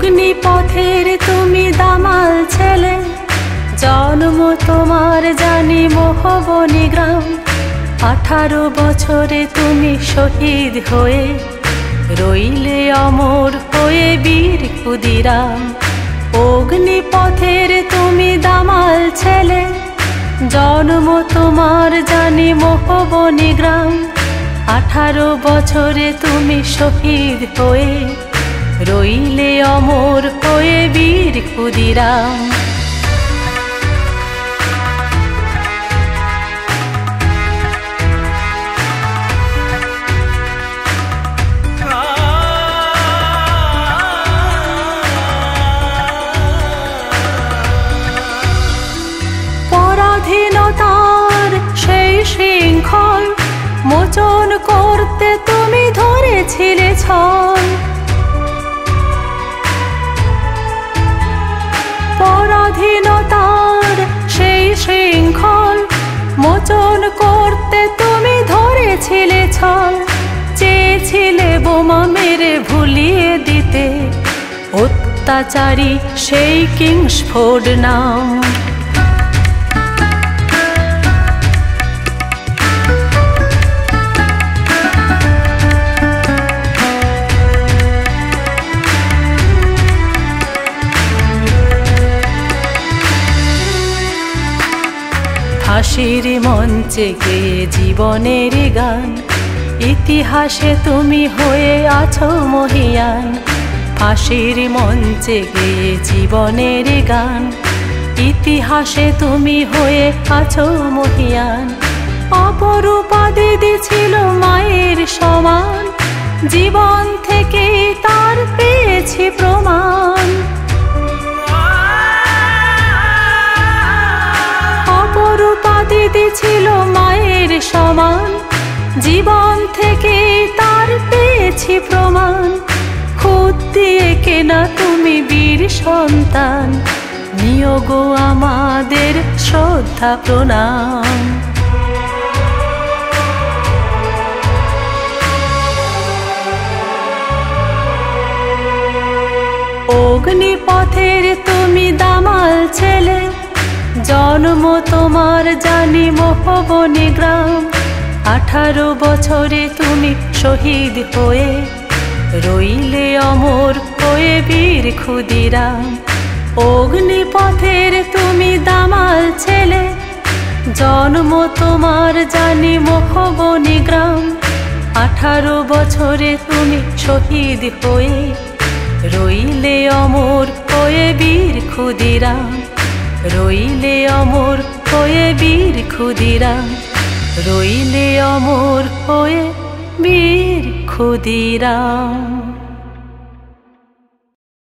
অগ্নিপথের তুমি দামাল ছেলে, জন্ম তোমার জানি মোহবনী গ্রাম। 18 বছরে তুমি শহীদ হয়ে রইলে অমর হয়ে বীর ক্ষুদিরাম। অগ্নিপথের তুমি দামাল ছেলে, জন্ম তোমার জানি মোহবনী গ্রাম। 18 বছরে তুমি শহীদ হয়ে রইলে অমর হয়ে বীর ক্ষুদিরাম। পরাধীনতার সেই শৃঙ্খল মোচন করতে তুমি ধরেছিলে ছল। পরাধীনতার সেই শৃঙ্খল মোচন করতে তুমি ধরেছিলে ছল। চেয়েছিলে বোমা মেরে ভুলিয়ে দিতে অত্যাচারী সেই কিংসফোর্ড নাম। ফাঁসির মঞ্চে গেয়ে জীবনের গান, ইতিহাসে তুমি হয়ে আছো মহিয়ান। ফাঁসির মঞ্চে গেয়ে জীবনের গান, ইতিহাসে তুমি হয়ে আছো মহিয়ান। অপরূপা দিদি ছিল মায়ের সমান, জীবন থেকে তার পেয়েছি প্রমাণ। অপরূপা দিদি ছিল মায়ের সমান, জীবন থেকে তার পেয়েছি প্রমাণ। খুদ দিয়ে কেনা তুমি বীর সন্তান, নিয়োগ আমাদের শ্রদ্ধা প্রণাম। অগ্নিপথের তুমি দামাল ছেলে, জন্ম তোমার জানি মোহবনী গ্রাম। 18 বছরে তুমি শহীদ হয়ে রইলে অমর হয়ে বীর ক্ষুদিরাম। অগ্নিপথের তুমি দামাল ছেলে, জন্ম তোমার জানি মোহবনী গ্রাম। 18 বছরে তুমি শহীদ হয়ে রইলে অমর হয়ে বীর ক্ষুদিরাম। রইলে অমর হয়ে বীর ক্ষুদিরাম, রইলে অমর হয়ে বীর ক্ষুদিরাম।